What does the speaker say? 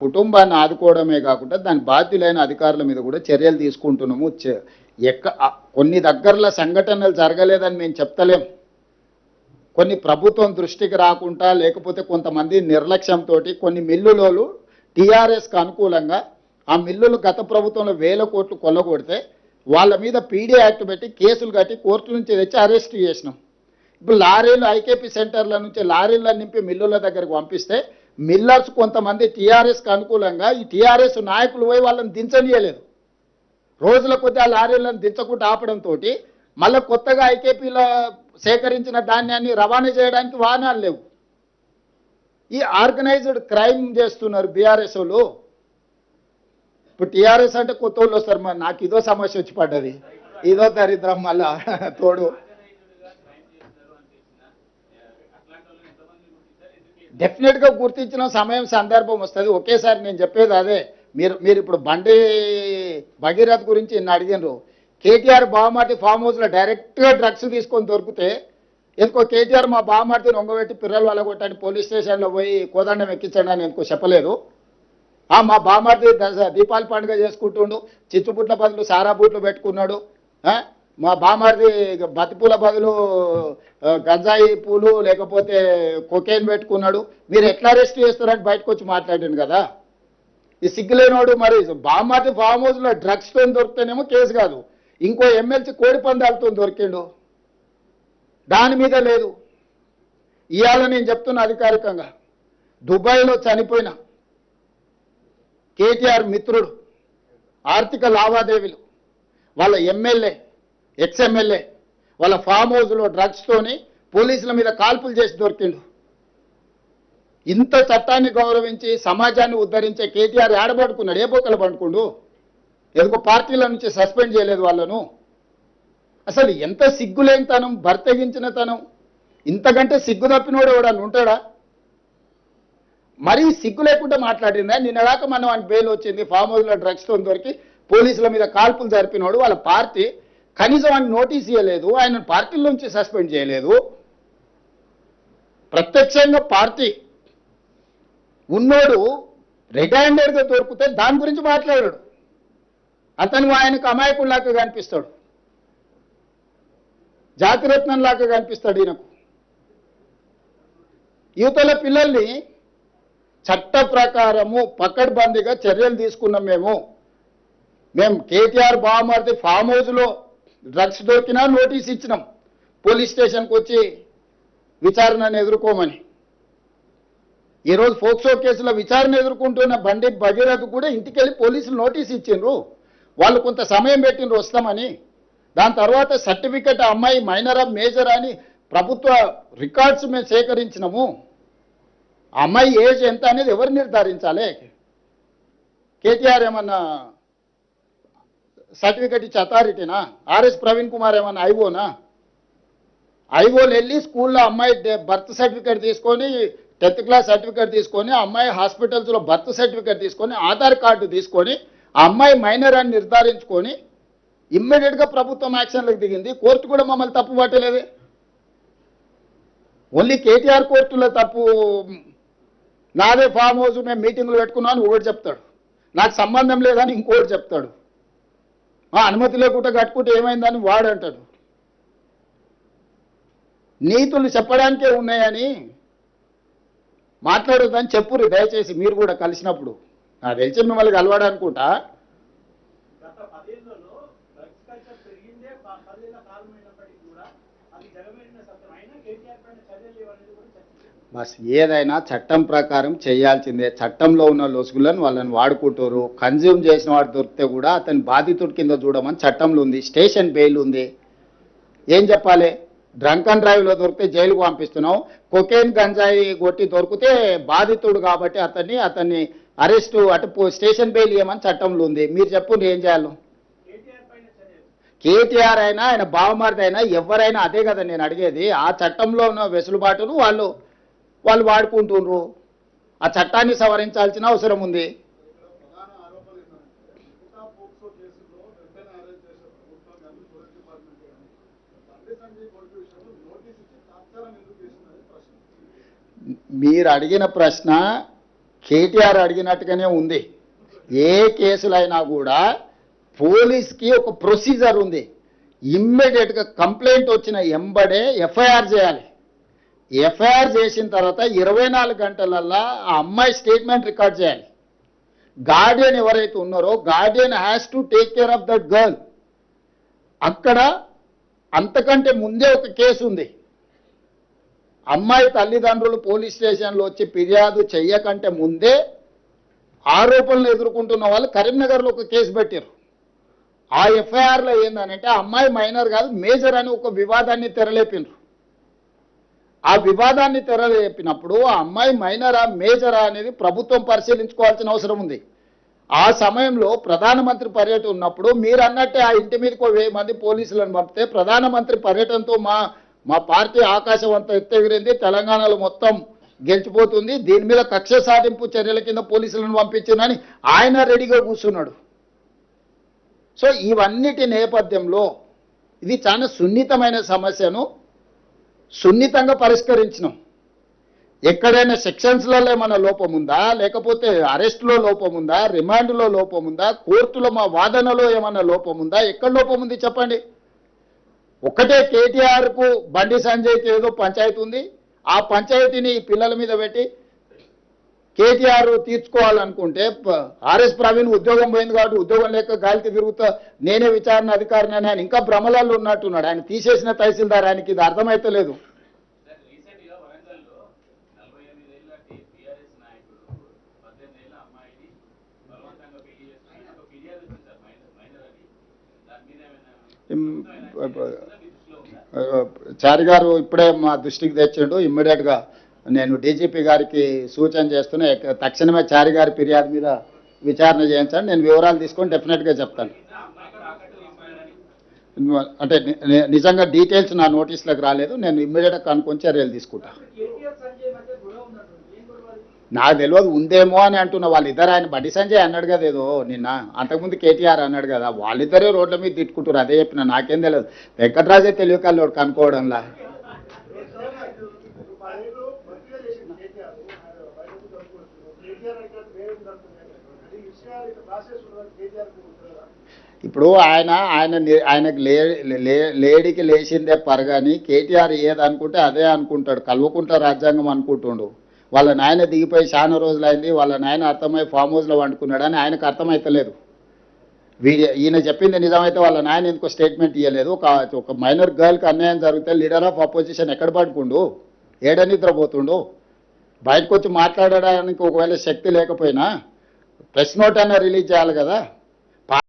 కుటుంబాన్ని ఆదుకోవడమే కాకుండా దాని బాధ్యులైన అధికారుల మీద కూడా చర్యలు తీసుకుంటున్నాము. కొన్ని దగ్గరలో సంఘటనలు జరగలేదని మేము చెప్తలేం. కొన్ని ప్రభుత్వం దృష్టికి రాకుండా లేకపోతే కొంతమంది నిర్లక్ష్యంతో కొన్ని మిల్లులోలు టీఆర్ఎస్కి అనుకూలంగా ఆ మిల్లులు గత ప్రభుత్వంలో 1000 కోట్లు కొల్లగొడితే వాళ్ళ మీద పీడీ యాక్ట్ పెట్టి కేసులు కట్టి కోర్టు నుంచి తెచ్చి అరెస్ట్ చేసినాం. ఇప్పుడు లారీలు ఐకేపీ సెంటర్ల నుంచి లారీలను నింపి మిల్లుల దగ్గరకు పంపిస్తే మిల్లర్స్ కొంతమంది టీఆర్ఎస్కి అనుకూలంగా ఈ టీఆర్ఎస్ నాయకులు పోయి వాళ్ళని దించనీయలేదు. రోజుల కొద్దీ ఆ లారీలను దించకుండా ఆపడంతో మళ్ళీ కొత్తగా ఐకేపీలో సేకరించిన ధాన్యాన్ని రవాణా చేయడానికి వాహనాలు లేవు. ఈ ఆర్గనైజ్డ్ క్రైమ్ చేస్తున్నారు బీఆర్ఎస్ వాళ్ళు. ఇప్పుడు టీఆర్ఎస్ అంటే కొత్త వాళ్ళు వస్తారు. మరి నాకు ఇదో సమస్య వచ్చి పడ్డది, ఇదో దరిద్రం మళ్ళా తోడు. డెఫినెట్గా గుర్తించిన సమయం సందర్భం వస్తుంది. ఒకేసారి నేను చెప్పేది అదే. మీరు ఇప్పుడు బండి భగీరథ్ గురించి నిన్న అడిగినారు. కేటీఆర్ బావమార్తి ఫామ్ హౌస్లో డైరెక్ట్గా డ్రగ్స్ తీసుకొని దొరికితే ఎందుకో కేటీఆర్ మా బావమార్తిని ఒంగబెట్టి పిల్లలు వాళ్ళగొట్టని పోలీస్ స్టేషన్లో పోయి కోదండం ఎక్కించండి అని ఎందుకో చెప్పలేదు. మా బావమార్తి దీపావళి పండుగ చేసుకుంటుండు, చిచ్చుపుట్ల బదులు సారా బూట్లు పెట్టుకున్నాడు. మా బావమార్తి బతిపూల బదులు గంజాయి పూలు లేకపోతే కొకేన్ పెట్టుకున్నాడు. మీరు ఎట్లా అరెస్ట్ చేస్తారని బయటకు వచ్చి మాట్లాడాను కదా. ఈ సిగ్గులేనోడు మరి బావమార్తి ఫామ్ హౌస్లో డ్రగ్స్తో దొరికితేనేమో కేసు కాదు, ఇంకో ఎమ్మెల్సీ కోడి పందాలతో దొరికిండు, దాని మీద లేదు. ఇవాళ నేను చెప్తున్నా అధికారికంగా, దుబాయ్లో చనిపోయిన కేటీఆర్ మిత్రుడు ఆర్థిక లావాదేవీలు వాళ్ళ ఎమ్మెల్యే ఎక్స్ఎమ్మెల్యే వాళ్ళ ఫామ్ హౌస్లో డ్రగ్స్తోని పోలీసుల మీద కాల్పులు చేసి దొరికిండు. ఇంత చట్టాన్ని గౌరవించి సమాజాన్ని ఉద్ధరించే కేటీఆర్ ఏడబడుకున్నాడు, ఏ బొక్కలు పండుకుండు. ఎందుకో పార్టీల నుంచి సస్పెండ్ చేయలేదు వాళ్ళను. అసలు ఎంత సిగ్గులేని తనం, బర్తగించిన తనం. ఇంతకంటే సిగ్గు తప్పినోడు ఎవడన్నా ఉంటాడా? మరీ సిగ్గు లేకుండా మాట్లాడిందా. నిన్నదాకా మనం ఆయన బెయిల్ వచ్చింది, ఫామ్ హౌస్లో డ్రగ్స్తో దొరికి పోలీసుల మీద కాల్పులు జరిపినోడు వాళ్ళ పార్టీ కనీసం ఆయన నోటీస్ ఇవ్వలేదు, ఆయన పార్టీల నుంచి సస్పెండ్ చేయలేదు. ప్రత్యక్షంగా పార్టీ ఉన్నోడు రెడ్ హ్యాండెడ్గా దొరికితే దాని గురించి మాట్లాడాడు. అతను ఆయనకు అమాయకుల్లాగా కనిపిస్తాడు, జాతిరత్నంలాగా కనిపిస్తాడు ఈయనకు. యువతల పిల్లల్ని చట్ట ప్రకారము పకడ్బందీగా చర్యలు తీసుకున్నాం. మేము కేటీఆర్ బావమార్తి ఫామ్ హౌస్లో డ్రగ్స్ దొరికినా నోటీస్ ఇచ్చినాం, పోలీస్ స్టేషన్కి వచ్చి విచారణను ఎదుర్కోమని. ఈరోజు ఫోక్సో కేసులో విచారణ ఎదుర్కొంటున్న బండి భగీరథ్ కూడా ఇంటికి వెళ్ళి పోలీసులు నోటీస్ ఇచ్చిండ్రు. వాళ్ళు కొంత సమయం పెట్టిండ్రు వస్తామని. దాని తర్వాత సర్టిఫికెట్ అమ్మాయి మైనరా మేజర్ అని ప్రభుత్వ రికార్డ్స్ మేము సేకరించినాము. అమ్మాయి ఏజ్ ఎంత అనేది ఎవరు నిర్ధారించాలి? కేటీఆర్ ఏమన్నా సర్టిఫికెట్ ఇచ్చే అథారిటీనా? ఆర్ఎస్ ప్రవీణ్ కుమార్ ఏమన్నా ఐఓనా? ఐఓలు వెళ్ళి స్కూల్లో అమ్మాయి బర్త్ సర్టిఫికేట్ తీసుకొని 10th క్లాస్ సర్టిఫికేట్ తీసుకొని అమ్మాయి హాస్పిటల్స్లో బర్త్ సర్టిఫికేట్ తీసుకొని ఆధార్ కార్డు తీసుకొని ఆ అమ్మాయి మైనర్ అని నిర్ధారించుకొని ఇమ్మీడియట్గా ప్రభుత్వం యాక్షన్లకు దిగింది. కోర్టు కూడా మమ్మల్ని తప్పు పట్టలేదే. ఓన్లీ కేటీఆర్ కోర్టులో తప్పు. నాదే ఫామ్ హౌస్ మేము మీటింగ్లు పెట్టుకున్నాను ఒకటి చెప్తాడు, నాకు సంబంధం లేదని ఇంకోటి చెప్తాడు, అనుమతి లేకుండా కట్టుకుంటే ఏమైందని వాడు అంటాడు. నీతులు చెప్పడానికే ఉన్నాయని మాట్లాడొద్దని చెప్పురు దయచేసి మీరు కూడా కలిసినప్పుడు. నాకు తెలిసి మిమ్మల్ని కలవాడనుకుంటా. బస్ ఏదైనా చట్టం ప్రకారం చేయాల్సిందే. చట్టంలో ఉన్న లొసుగులను వాళ్ళని వాడుకుంటారు. కన్జ్యూమ్ చేసిన వాడు దొరికితే కూడా అతని బాధితుడి కింద చూడమని చట్టంలో ఉంది, స్టేషన్ బెయిల్ ఉంది. ఏం చెప్పాలి? డ్రంక్ అండ్ డ్రైవ్లో దొరికితే జైలుకు పంపిస్తున్నాం, కొకేన్ గంజాయి కొట్టి దొరికితే బాధితుడు కాబట్టి అతన్ని అరెస్టు అటు స్టేషన్ బెయిల్ ఇవ్వమని చట్టంలో ఉంది. మీరు చెప్పండి ఏం చేయాలి? కేటీఆర్ అయినా ఆయన బావమార్ది అయినా ఎవరైనా అదే కదా నేను అడిగేది. ఆ చట్టంలో ఉన్న వెసులుబాటును వాళ్ళు వాడుకుంటున్నారు. ఆ చట్టాన్ని సవరించాల్సిన అవసరం ఉంది. మీరు అడిగిన ప్రశ్న కేటీఆర్ అడిగినట్టుగానే ఉంది. ఏ కేసులైనా కూడా పోలీస్కి ఒక ప్రొసీజర్ ఉంది. ఇమ్మీడియట్గా కంప్లైంట్ వచ్చిన ఎంబడే ఎఫ్ఐఆర్ చేయాలి. ఎఫ్ఐఆర్ చేసిన తర్వాత 24 గంటలల్లా ఆ అమ్మాయి స్టేట్మెంట్ రికార్డ్ చేయాలి. గార్డియన్ ఎవరైతే ఉన్నారో Guardian has to take care of that girl. అక్కడ అంతకంటే ముందే ఒక కేసు ఉంది. అమ్మాయి తల్లిదండ్రులు పోలీస్ స్టేషన్లో వచ్చి ఫిర్యాదు చెయ్యకంటే ముందే ఆరోపణలు ఎదుర్కొంటున్న వాళ్ళు కరీంనగర్లో ఒక కేసు పెట్టారు. ఆ ఎఫ్ఐఆర్లో ఏందనంటే అమ్మాయి మైనర్ కాదు మేజర్ అని ఒక వివాదాన్ని తెరలేపినారు. ఆ వివాదాన్ని తెరలేపినప్పుడు ఆ అమ్మాయి మైనరా మేజరా అనేది ప్రభుత్వం పరిశీలించుకోవాల్సిన అవసరం ఉంది. ఆ సమయంలో ప్రధానమంత్రి పర్యటన ఉన్నప్పుడు మీరు అన్నట్టే ఆ ఇంటి మీదకి 1000 మంది పోలీసులను పంపితే ప్రధానమంత్రి పర్యటనతో మా పార్టీ ఆకాశం అంతా ఎత్తెగిరింది, తెలంగాణలో మొత్తం గెలిచిపోతుంది, దీని మీద కక్ష సాధింపు చర్యల కింద పోలీసులను పంపించునని ఆయన రెడీగా కూర్చున్నాడు. సో ఇవన్నిటి నేపథ్యంలో ఇది చాలా సున్నితమైన సమస్యను సున్నితంగా పరిష్కరించినాం. ఎక్కడైనా సెక్షన్స్లలో ఏమైనా లోపం ఉందా, లేకపోతే అరెస్టులో లోపం ఉందా, రిమాండ్లో లోపం ఉందా, కోర్టులో మా వాదనలో ఏమైనా లోపం ఉందా, ఎక్కడ లోపం ఉంది చెప్పండి. ఒకటే కేటీఆర్కు బండి సంజయ్కి ఏదో పంచాయతీ ఉంది, ఆ పంచాయతీని పిల్లల మీద పెట్టి కేటీఆర్ తీర్చుకోవాలనుకుంటే ఆర్ఎస్ ప్రవీణ్ ఉద్యోగం పోయింది కాబట్టి ఉద్యోగం లేక గాలికి తిరుగుతా నేనే విచారణ అధికారిని అని ఆయన ఇంకా భ్రమలలో ఉన్నట్టున్నాడు. ఆయన తీసేసిన తహసీల్దార్, ఆయనకి ఇది అర్థమైతే లేదు. చారి గారు ఇప్పుడే మా దృష్టికి తెచ్చిండు. ఇమ్మీడియట్గా నేను డీజీపీ గారికి సూచన చేస్తున్నా, తక్షణమే చారి గారి ఫిర్యాదు మీద విచారణ చేయించండి. నేను వివరాలు తీసుకొని డెఫినెట్గా చెప్తాను. అంటే నిజంగా డీటెయిల్స్ నా నోటీస్లోకి రాలేదు, నేను ఇమ్మీడియట్గా కనుక్కొని చర్యలు తీసుకుంటాను. నాకు తెలియదు, ఉందేమో అని అంటున్నా. వాళ్ళిద్దరు, ఆయన బండి సంజయ్ అన్నాడు కదా ఏదో నిన్న, అంతకుముందు కేటీఆర్ అన్నాడు కదా, వాళ్ళిద్దరే రోడ్ల మీద తిట్టుకుంటారు. అదే చెప్పిన, నాకేం తెలియదు. వెంకటరాజే తెలియకల్లోడు కనుక్కోవడంలా. ఇప్పుడు ఆయనకు లేడీకి లేచిందే పరగాని కేటీఆర్ ఏదనుకుంటే అదే అనుకుంటాడు. కల్వకుంట్ల రాజ్యాంగం అనుకుంటుండు. వాళ్ళ నాయన దిగిపోయి చాలా రోజులైంది, వాళ్ళ నాయన అర్థమై ఫామ్ హౌస్లో వండుకున్నాడని ఆయనకు అర్థమైతలేదు. ఈయన చెప్పింది నిజమైతే వాళ్ళ నాయన ఎందుకో స్టేట్మెంట్ ఇవ్వలేదు. ఒక మైనర్ గర్ల్కి అన్యాయం జరిగితే లీడర్ ఆఫ్ అపోజిషన్ ఎక్కడ పడుకుండు, ఏడ నిద్రపోతుండు? బయటకు వచ్చి మాట్లాడడానికి ఒకవేళ శక్తి లేకపోయినా ప్రెస్ నోట్ అన్న రిలీజ్ చేయాలి కదా.